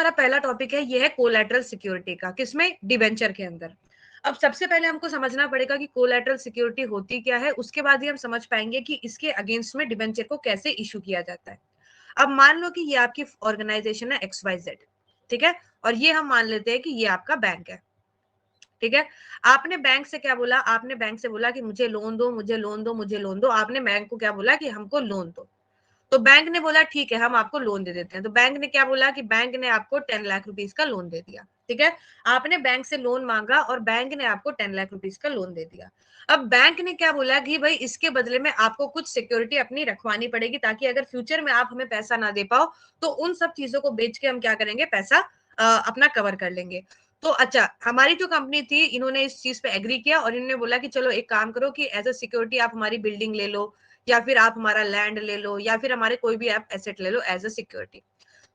हमारा पहला टॉपिक है, ये है कोलैटरल सिक्योरिटी का, किसमें, डिबेंचर के अंदर। अब सबसे पहले हमको समझना पड़ेगा कि कोलैटरल सिक्योरिटी होती क्या है, उसके बाद ही हम समझ पाएंगे कि इसके अगेंस्ट में डिबेंचर को कैसे इशू किया जाता है। अब मान लो कि ये आपकी ऑर्गेनाइजेशन है XYZ, ठीक है, और ये हम मान लेते हैं कि ये आपका बैंक है, ठीक है। आपने बैंक से क्या बोला, आपने बैंक से बोला कि मुझे लोन दो, मुझे लोन दो, मुझे लोन दो। आपने बैंक को क्या बोला कि हमको लोन दो। तो बैंक ने बोला ठीक है हम आपको लोन दे देते हैं। तो बैंक ने क्या बोला कि बैंक ने आपको 10 लाख रुपीस का लोन दे दिया, ठीक है। आपने बैंक से लोन मांगा और बैंक ने आपको 10 लाख रुपीस का लोन दे दिया। अब बैंक ने क्या बोला कि भाई इसके बदले में आपको कुछ सिक्योरिटी अपनी रखवानी पड़ेगी, ताकि अगर फ्यूचर में आप हमें पैसा ना दे पाओ तो उन सब चीजों को बेच के हम क्या करेंगे, पैसा अपना कवर कर लेंगे। तो अच्छा, हमारी जो कंपनी थी इन्होंने इस चीज पे एग्री किया और इन्होंने बोला कि चलो एक काम करो कि एज अ सिक्योरिटी आप हमारी बिल्डिंग ले लो, या फिर आप हमारा लैंड ले लो, या फिर हमारे कोई भी आप एसेट ले लो एज अ सिक्योरिटी।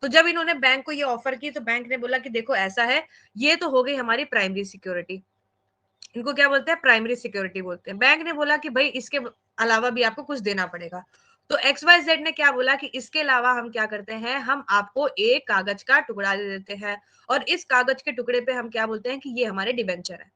तो जब इन्होंने बैंक को ये ऑफर की तो बैंक ने बोला कि देखो ऐसा है, ये तो हो गई हमारी प्राइमरी सिक्योरिटी, इनको क्या बोलते हैं, प्राइमरी सिक्योरिटी बोलते हैं। बैंक ने बोला कि भाई इसके अलावा भी आपको कुछ देना पड़ेगा। तो XYZ ने क्या बोला कि इसके अलावा हम क्या करते हैं, हम आपको एक कागज का टुकड़ा दे देते हैं, और इस कागज के टुकड़े पे हम क्या बोलते हैं कि ये हमारे डिबेंचर है।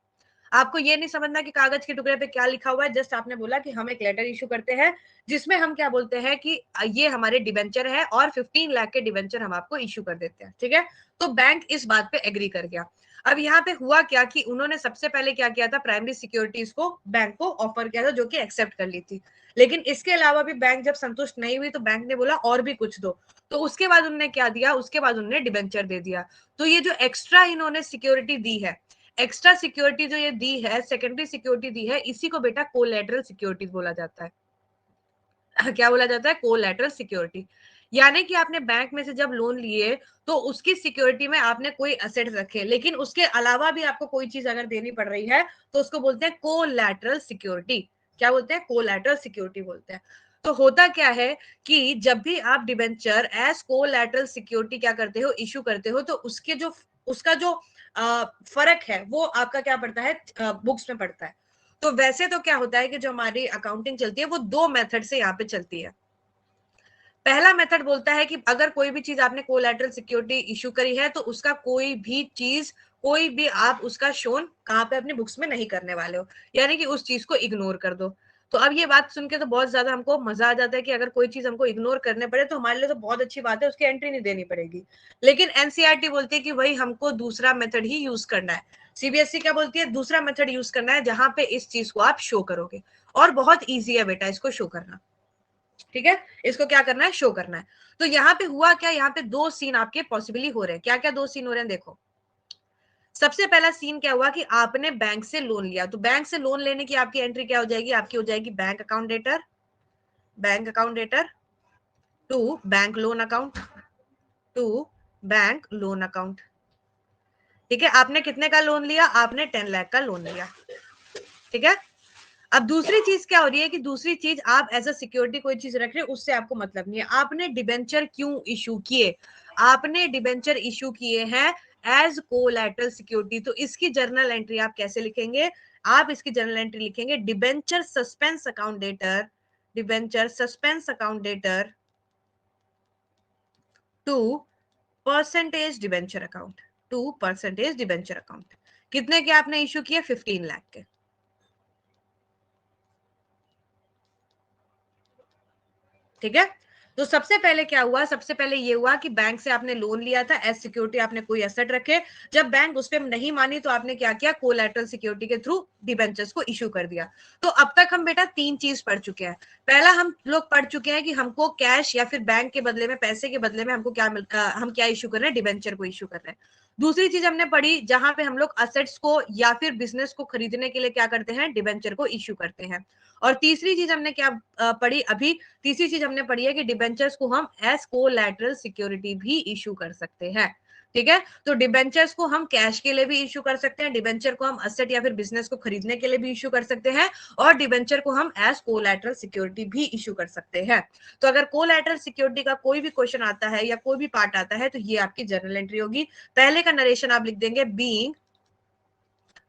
आपको ये नहीं समझना कि कागज के टुकड़े पे क्या लिखा हुआ है, जस्ट आपने बोला कि हम एक लेटर इशू करते हैं जिसमें हम क्या बोलते हैं कि ये हमारे डिबेंचर है और 15 लाख के डिबेंचर हम आपको इशू कर देते हैं, ठीक है। तो बैंक इस बात पे एग्री कर गया। अब यहाँ पे हुआ क्या कि उन्होंने सबसे पहले क्या किया था, प्राइमरी सिक्योरिटीज को बैंक को ऑफर किया था, जो कि एक्सेप्ट कर ली थी। लेकिन इसके अलावा भी बैंक जब संतुष्ट नहीं हुई तो बैंक ने बोला और भी कुछ दो। तो उसके बाद उन्होंने क्या दिया, उसके बाद उन्होंने डिबेंचर दे दिया। तो ये जो एक्स्ट्रा इन्होंने सिक्योरिटी दी है, एक्स्ट्रा सिक्योरिटी जो ये दी है, सेकेंडरी सिक्योरिटी दी है, इसी को बेटा कोलैटरल सिक्योरिटी बोला जाता है। क्या बोला जाता है, कोलैटरल सिक्योरिटी। यानी कि आपने बैंक में से जब लोन लिए तो उसकी सिक्योरिटी में आपने कोई एसेट रखे, लेकिन उसके अलावा भी आपको कोई चीज अगर देनी पड़ रही है तो उसको बोलते हैं कोलैटरल सिक्योरिटी। क्या बोलते हैं, कोलैटरल सिक्योरिटी बोलते हैं। तो होता क्या है कि जब भी आप डिबेंचर एज कोलैटरल सिक्योरिटी क्या करते हो, इशू करते हो, तो उसके जो उसका जो फर्क है वो आपका क्या पड़ता है, बुक्स में पड़ता है। तो वैसे तो क्या होता है कि जो हमारी अकाउंटिंग चलती है वो दो मेथड से यहाँ पे चलती है। पहला मेथड बोलता है कि अगर कोई भी चीज आपने कोलैटरल सिक्योरिटी इशू करी है तो उसका कोई भी चीज, कोई भी आप उसका शोन कहाँ पे अपनी बुक्स में नहीं करने वाले हो, यानी कि उस चीज को इग्नोर कर दो। तो अब ये बात सुन के तो बहुत ज्यादा हमको मजा आ जाता है कि अगर कोई चीज हमको इग्नोर करने पड़े तो हमारे लिए तो बहुत अच्छी बात है, उसकी एंट्री नहीं देनी पड़ेगी। लेकिन एनसीईआरटी बोलती है कि भाई हमको दूसरा मेथड ही यूज करना है। सीबीएसई क्या बोलती है, दूसरा मेथड यूज करना है जहां पे इस चीज को आप शो करोगे, और बहुत ईजी है बेटा इसको शो करना, ठीक है। इसको क्या करना है, शो करना है। तो यहाँ पे हुआ क्या, यहाँ पे दो सीन आपके पॉसिबली हो रहे हैं। क्या क्या दो सीन हो रहे हैं, देखो। सबसे पहला सीन क्या हुआ कि आपने बैंक से लोन लिया, तो बैंक से लोन लेने की आपकी एंट्री क्या हो जाएगी, आपकी हो जाएगी bank account debtor, bank account debtor to bank loan account, to bank loan account, ठीक है। आपने कितने का लोन लिया, आपने 10 लाख का लोन लिया, ठीक है। अब दूसरी चीज क्या हो रही है कि दूसरी चीज आप एज अ सिक्योरिटी कोई चीज रख रहे हो, उससे आपको मतलब नहीं है। आपने डिबेंचर क्यों इशू किए, आपने डिबेंचर इशू किए हैं एज कोलैटरल सिक्योरिटी। तो इसकी जर्नल एंट्री आप कैसे लिखेंगे, आप इसकी जर्नल एंट्री लिखेंगे debenture suspense account debtor, debenture suspense account debtor to percentage debenture account, to percentage debenture account. कितने के आपने इशू किए, 15 लाख के, ठीक है। तो सबसे पहले क्या हुआ, सबसे पहले ये हुआ कि बैंक से आपने लोन लिया था, एज सिक्योरिटी आपने कोई एसेट रखे। जब बैंक उस पर नहीं मानी तो आपने क्या किया, कोलैटरल सिक्योरिटी के थ्रू डिबेंचर्स को इशू कर दिया। तो अब तक हम बेटा तीन चीज पढ़ चुके हैं। पहला हम लोग पढ़ चुके हैं कि हमको कैश या फिर बैंक के बदले में, पैसे के बदले में हमको क्या मिलता, हम क्या इशू कर रहे हैं, डिबेंचर को इशू कर रहे हैं। दूसरी चीज हमने पढ़ी जहां पे हम लोग असेट्स को या फिर बिजनेस को खरीदने के लिए क्या करते हैं, डिबेंचर को इशू करते हैं। और तीसरी चीज हमने क्या पढ़ी अभी, तीसरी चीज हमने पढ़ी है कि डिबेंचर्स को हम एज कोलैटरल सिक्योरिटी भी इशू कर सकते हैं, ठीक है। तो डिबेंचर्स को हम कैश के लिए भी इशू कर सकते हैं, डिबेंचर को हम असेट या फिर बिजनेस को खरीदने के लिए भी इशू कर सकते हैं, और डिबेंचर को हम एज कोलैटरल सिक्योरिटी भी इशू कर सकते हैं। तो अगर कोलैटरल सिक्योरिटी का कोई भी क्वेश्चन आता है या कोई भी पार्ट आता है तो ये आपकी जर्नल एंट्री होगी। पहले का नरेशन आप लिख देंगे being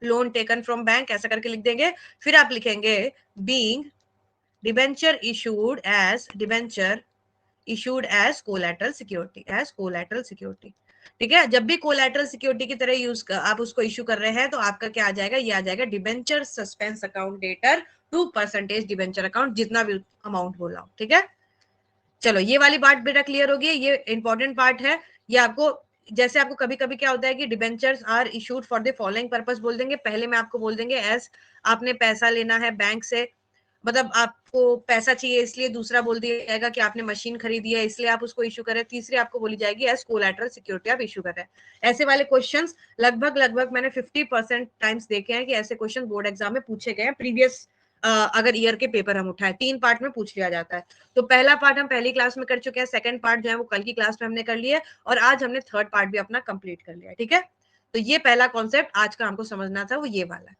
loan taken from bank, ऐसा करके लिख देंगे। फिर आप लिखेंगे being debenture issued as, debenture issued as collateral security, as collateral security, ठीक है, जब भी कोलैटरल सिक्योरिटी की तरह यूज आप उसको इशू कर रहे हैं तो आपका क्या आ जाएगा, ये आ जाएगा debenture suspense account debtor 2% debenture account, जितना भी अमाउंट बोला हो। ठीक है, चलो ये वाली बात बेटा क्लियर होगी, ये इंपॉर्टेंट पार्ट है। ये आपको, जैसे आपको कभी कभी क्या होता है कि debentures are issued for the following purpose बोल देंगे, पहले में आपको बोल देंगे एज आपने पैसा लेना है बैंक से, मतलब आपको पैसा चाहिए इसलिए, दूसरा बोल दिया जाएगा कि आपने मशीन खरीदी है इसलिए आप उसको इशू करें, तीसरी आपको बोली जाएगी एज कोलैटरल सिक्योरिटी आप इशू कर रहे हैं। ऐसे वाले क्वेश्चंस लगभग मैंने 50% टाइम्स देखे हैं कि ऐसे क्वेश्चन बोर्ड एग्जाम में पूछे गए हैं प्रीवियस, अगर ईयर के पेपर हम उठाए 3 पार्ट में पूछ लिया जाता है। तो पहला पार्ट हम पहली क्लास में कर चुके हैं, सेकंड पार्ट जो है वो कल की क्लास में हमने कर लिया है, और आज हमने थर्ड पार्ट भी अपना कंप्लीट कर लिया है। ठीक है, तो ये पहला कॉन्सेप्ट आज का हमको समझना था वो ये वाला है।